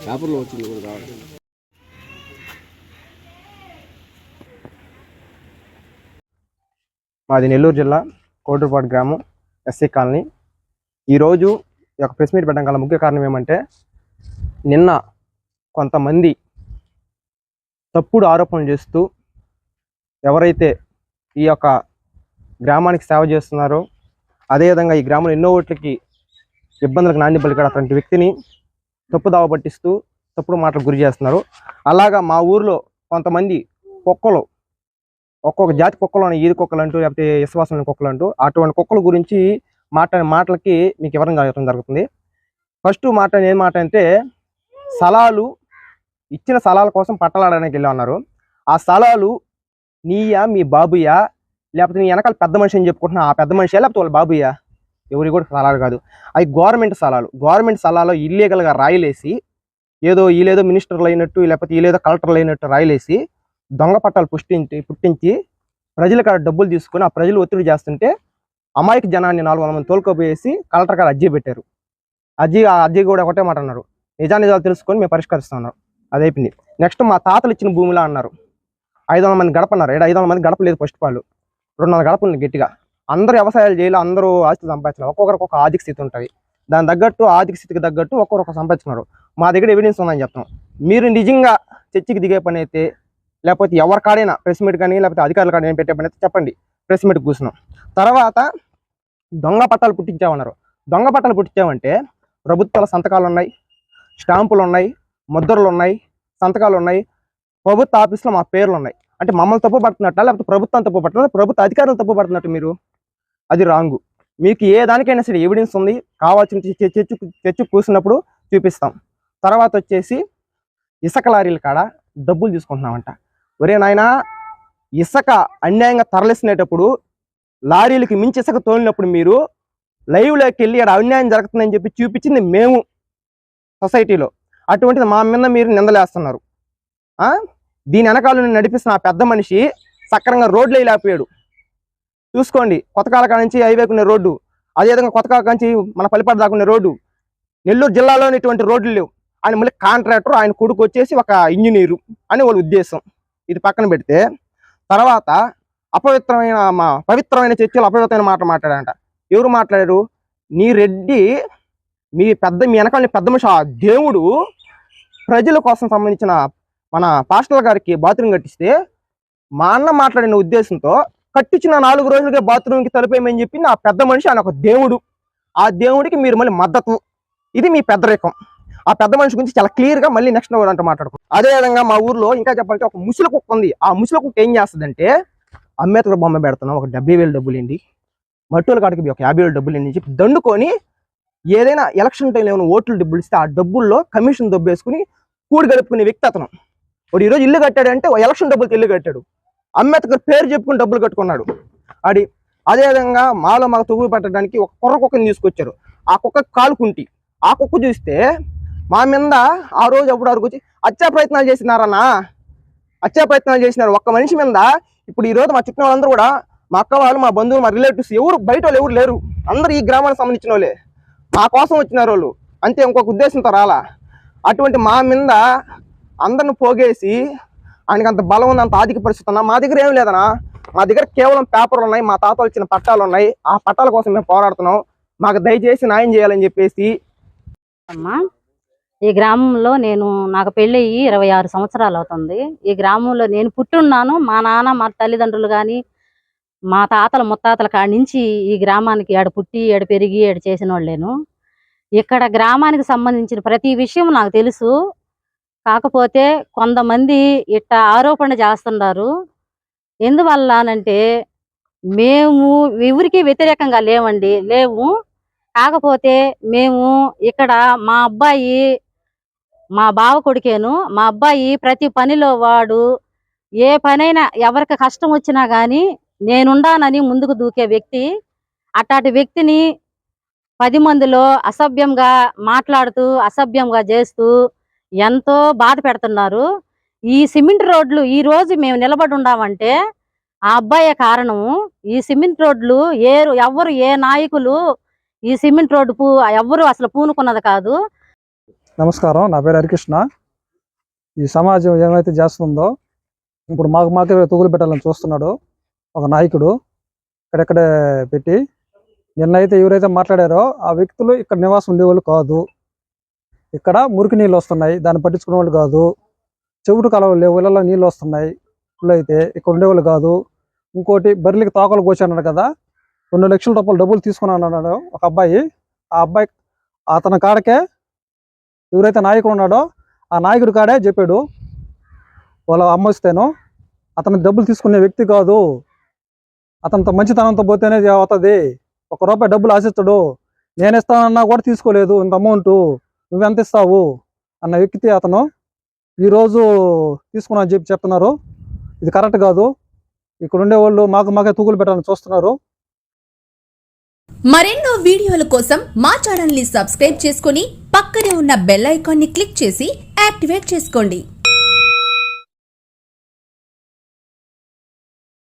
చేపల్లో వచ్చింది కూడా కావాలి. మాది నెల్లూరు జిల్లా కోటూరుపాడు గ్రామం ఎస్సీ కాలనీ. ఈరోజు ఈ యొక్క ప్రెస్ మీట్ పెట్టడం గల ముఖ్య కారణం ఏమంటే, నిన్న కొంతమంది తప్పుడు ఆరోపణలు చేస్తూ ఎవరైతే ఈ యొక్క గ్రామానికి సేవ చేస్తున్నారో, అదేవిధంగా ఈ గ్రామంలో ఎన్నో ఓట్లకి ఇబ్బందులకు నాంది పలికాడు అటువంటి వ్యక్తిని తప్పుదావ పట్టిస్తూ తప్పుడు మాటలకు గురి చేస్తున్నారు. అలాగా మా ఊర్లో కొంతమంది కుక్కలు, ఒక్కొక్క జాతి కుక్కలు, ఈది కుక్కలు అంటూ, లేకపోతే విశ్వాసం కుక్కలు అంటూ, అటువంటి కుక్కల గురించి మాట్లాడిన మాటలకి మీకు వివరం జరుగుతుంది. ఫస్ట్ ఏం మాట అంటే, స్థలాలు ఇచ్చిన స్థలాల కోసం పట్టలాడడానికి వెళ్ళి ఉన్నారు. ఆ స్థలాలు నీయా, మీ బాబుయా, లేకపోతే నీ వెనకాల పెద్ద మనిషి అని చెప్పుకుంటున్నా, ఆ పెద్ద మనిషియా లేకపోతే వాళ్ళ బాబుయా? ఎవరి కూడా స్థలాలు కాదు, అవి గవర్నమెంట్ స్థలాలు. గవర్నమెంట్ స్థలాల్లో ఇల్లీగల్గా రాయిలేసి, ఏదో వీళ్ళేదో మినిస్టర్లు అయినట్టు, లేకపోతే వీళ్ళేదో కలెక్టర్లు అయినట్టు రాయిలేసి దొంగ పట్టాలు పుట్టించి ప్రజలకు డబ్బులు తీసుకొని ఆ ప్రజలు ఒత్తిడి చేస్తుంటే అమాయక జనాన్ని 400 మంది తోలుకోపోయేసి కలెక్టర్ గారు అర్జీ పెట్టారు. అర్జీ కూడా ఒకటే మాట అన్నారు, నిజాలు తెలుసుకొని మేము పరిష్కరిస్తున్నారు. అది అయిపోయింది. నెక్స్ట్ మా తాతలు ఇచ్చిన భూమిలా అన్నారు. 500 మంది గడప అన్నారు. 500 మంది గడప లేదు. ఫస్ట్ వాళ్ళు 200 గడప ఉంది గట్టిగా. అందరూ వ్యవసాయాలు చేయాలి, అందరూ ఆస్తి సంపాదించాలి. ఒక్కొక్కరికి ఒక ఆర్థిక స్థితి ఉంటుంది. దాని తగ్గట్టు ఆర్థిక స్థితికి తగ్గట్టు ఒక్కొక్కరు సంపాదించుకున్నారు. మా దగ్గర ఎవిడెన్స్ ఉందని చెప్తాం. మీరు నిజంగా చర్చకి దిగే పని అయితే, లేకపోతే ఎవరికాడైనా ప్రెస్ మీట్ కానీ లేకపోతే అధికారుల కాడైనా పెట్టే పని అయితే చెప్పండి, ప్రెస్ మీట్ కూర్చున్నాం. తర్వాత దొంగ పట్టాలు పుట్టించామన్నారు. దొంగ పట్టాలు పుట్టించామంటే ప్రభుత్వాల సంతకాలు ఉన్నాయి, స్టాంపులు ఉన్నాయి, ముద్రలు ఉన్నాయి, సంతకాలు ఉన్నాయి, ప్రభుత్వ ఆఫీస్లో మా పేర్లు ఉన్నాయి. అంటే మమ్మల్ని తప్పు పడుతున్నట్ట, లేకపోతే ప్రభుత్వం తప్పు పడుతున్నా, ప్రభుత్వ అధికారులు తప్పు పడుతున్నట్టు మీరు? అది రాంగు. మీకు ఏ దానికైనా సరే ఎవిడెన్స్ ఉంది, కావాల్సిన చర్చ కూర్చున్నప్పుడు చూపిస్తాం. తర్వాత వచ్చేసి ఇసుక లారీల కాడ డబ్బులు తీసుకుంటున్నామంట. ఒరే నాయనా, ఇసుక అన్యాయంగా తరలిస్తునేటప్పుడు లారీలకి మించి ఇసుక తోలినప్పుడు మీరు లైవ్లోకి వెళ్ళి అక్కడ అన్యాయం జరుగుతుందని చెప్పి చూపించింది మేము సొసైటీలో. అటువంటిది మా మీద మీరు నిందలేస్తున్నారు. దీని వెనకాల నడిపిస్తున్న ఆ పెద్ద మనిషి సక్రంగా రోడ్లు వేయలేకపోయాడు. చూసుకోండి, కొత్తకాల కాడ నుంచి హైవేకునే రోడ్డు, అదేవిధంగా కొత్తకాల నుంచి మన పల్లిపాడు దాకునే రోడ్డు, నెల్లూరు జిల్లాలోని ఇటువంటి రోడ్లు లేవు. ఆయన మళ్ళీ కాంట్రాక్టర్, ఆయన కొడుకు వచ్చేసి ఒక ఇంజనీరు అని వాళ్ళ ఉద్దేశం. ఇది పక్కన పెడితే తర్వాత పవిత్రమైన చర్చలు అపవిత్రమైన మాట మాట్లాడారంట. ఎవరు మాట్లాడారు? నీ రెడ్డి, మీ వెనకాల పెద్ద మనిషి, ఆ దేవుడు ప్రజల కోసం సంబంధించిన మన పాస్టర్ గారికి బాత్రూమ్ కట్టిస్తే మా అన్న మాట్లాడిన ఉద్దేశంతో కట్టించిన 4 రోజులకే బాత్రూమ్కి తలుపేయమని చెప్పి ఆ పెద్ద మనిషి, ఆయన ఒక దేవుడు. ఆ దేవుడికి మీరు మళ్ళీ మద్దతు. ఇది మీ పెద్దరికం. ఆ పెద్ద మనిషి గురించి చాలా క్లియర్గా మళ్ళీ నెక్స్ట్ అంటూ మాట్లాడుకుంటాం. అదేవిధంగా మా ఊర్లో ఇంకా చెప్పాలంటే ఒక ముసలి కుక్క ఉంది. ఆ ముసలి కుక్క ఏం చేస్తుందంటే, అంబేద్కర్ బొమ్మ పెడుతున్నాం, ఒక 70,000 డబ్బులు ఏంటి, మట్టుల కాడికి ఒక 50,000 డబ్బులు ఏంటి చెప్పి దండుకొని, ఏదైనా ఎలక్షన్ టైంలో ఏమైనా ఓట్లు డబ్బులు ఇస్తే ఆ డబ్బుల్లో కమిషన్ దొబ్బేసుకుని కూడి గడుపుకునే వ్యక్తి అతను. వాడు ఈరోజు ఇల్లు కట్టాడంటే ఎలక్షన్ డబ్బులకి ఇల్లు కట్టాడు. అంబేద్కర్ పేరు చెప్పుకుని డబ్బులు కట్టుకున్నాడు. అదేవిధంగా మాలో మాకు తొగులు పెట్టడానికి ఒక కుర్ర కుక్కని తీసుకొచ్చారు. ఆ కుక్క కాలుకుంటి. ఆ కుక్క చూస్తే మా మీద ఆ రోజు అప్పుడు వచ్చి హత్యా ప్రయత్నాలు చేసినారన్నా, హత్యా ప్రయత్నాలు చేసినారు ఒక్క మనిషి మీద. ఇప్పుడు ఈరోజు మా చుట్టిన వాళ్ళందరూ కూడా, మా అక్క వాళ్ళు, మా బంధువులు, మా రిలేటివ్స్, ఎవరు బయట వాళ్ళు ఎవరు లేరు. అందరూ ఈ గ్రామానికి సంబంధించిన వాళ్ళే, మా కోసం వచ్చినారు వాళ్ళు, అంతే, ఇంకొక ఉద్దేశంతో రాలా. అటువంటి మా మీద అందరిని పోగేసి ఆయనకి అంత బలం ఉంది, అంత ఆర్థిక పరిస్థితి ఉన్నా. మా దగ్గర ఏం లేదనా, మా దగ్గర కేవలం పేపర్లు ఉన్నాయి, మా తాతలు ఇచ్చిన పట్టాలు ఉన్నాయి. ఆ పట్టాల కోసం మేము పోరాడుతున్నాం. మాకు దయచేసి న్యాయం చేయాలని చెప్పేసి. అమ్మా, ఈ గ్రామంలో నాకు పెళ్ళయి 26 సంవత్సరాలు అవుతుంది. ఈ గ్రామంలో నేను పుట్టున్నాను. మా నాన్న, మా తల్లిదండ్రులు కానీ, మా తాతల ముత్తాతల కాడి నుంచి ఈ గ్రామానికి ఏడ పుట్టి, ఏడ పెరిగి, ఏడ చేసిన వాళ్ళేను. ఇక్కడ గ్రామానికి సంబంధించిన ప్రతి విషయం నాకు తెలుసు. కాకపోతే కొంతమంది ఇట్ట ఆరోపణ చేస్తున్నారు. ఎందువల్ల అనంటే మేము ఎవరికి వ్యతిరేకంగా లేవు. కాకపోతే మేము ఇక్కడ మా బావ కొడుకేను. మా అబ్బాయి ప్రతి పనిలో వాడు ఏ పనైనా ఎవరికి కష్టం వచ్చినా గానీ నేనుండానని ముందుకు దూకే వ్యక్తి. అట్లాంటి వ్యక్తిని 10 మందిలో అసభ్యంగా మాట్లాడుతూ, అసభ్యంగా చేస్తూ ఎంతో బాధ పెడుతున్నారు. ఈ సిమెంట్ రోడ్లు ఈ రోజు మేము నిలబడి ఉండామంటే ఆ అబ్బాయే కారణము. ఈ సిమెంట్ రోడ్లు ఎవ్వరు ఏ నాయకులు ఈ సిమెంట్ రోడ్డు ఎవ్వరు అసలు పూనుకున్నది కాదు. నమస్కారం, నా పేరు హరికృష్ణ. ఈ సమాజం ఏమైతే చేస్తుందో ఇప్పుడు మాకే తూగులు పెట్టాలని చూస్తున్నాడు ఒక నాయకుడు. ఇక్కడెక్కడే పెట్టి నిన్నైతే ఎవరైతే మాట్లాడారో ఆ వ్యక్తులు ఇక్కడ నివాసం ఉండేవాళ్ళు కాదు. ఇక్కడ మురికి నీళ్ళు వస్తున్నాయి, దాన్ని పట్టించుకునే వాళ్ళు కాదు. చెవుడు కాలువలు లేవు, ఇళ్ళలో నీళ్ళు వస్తున్నాయి. ఇప్పుడు అయితే ఇక్కడ ఉండేవాళ్ళు కాదు. ఇంకోటి బర్రెలకి తోకలు కోసాడు కదా, 2 లక్షల రూపాయలు డబ్బులు తీసుకున్నాను అన్నాడు ఒక అబ్బాయి. ఆ అబ్బాయి అతని కాడకే ఎవరైతే నాయకుడు ఉన్నాడో ఆ నాయకుడి కాడే చెప్పాడు వాళ్ళ అమ్మ వస్తేనో అతనికి డబ్బులు తీసుకునే వ్యక్తి కాదు, అతనితో మంచితనంతో పోతేనే అవుతుంది. 1 రూపాయి డబ్బులు ఆశిస్తాడు. నేను ఇస్తానన్నా కూడా తీసుకోలేదు, ఇంత అమౌంట్ నువ్వెంత ఇస్తావు అన్న వ్యక్తి అతను. ఈరోజు తీసుకున్నా అని చెప్తున్నారు. ఇది కరెక్ట్ కాదు. ఇక్కడ ఉండేవాళ్ళు మాకే తూగులు పెట్టాలని చూస్తున్నారు. మరెన్నో వీడియోల కోసం మా ఛానల్ ని సబ్స్క్రైబ్ చేసుకుని పక్కనే ఉన్న బెల్ ఐకాన్ ని క్లిక్ చేసి యాక్టివేట్ చేసుకోండి.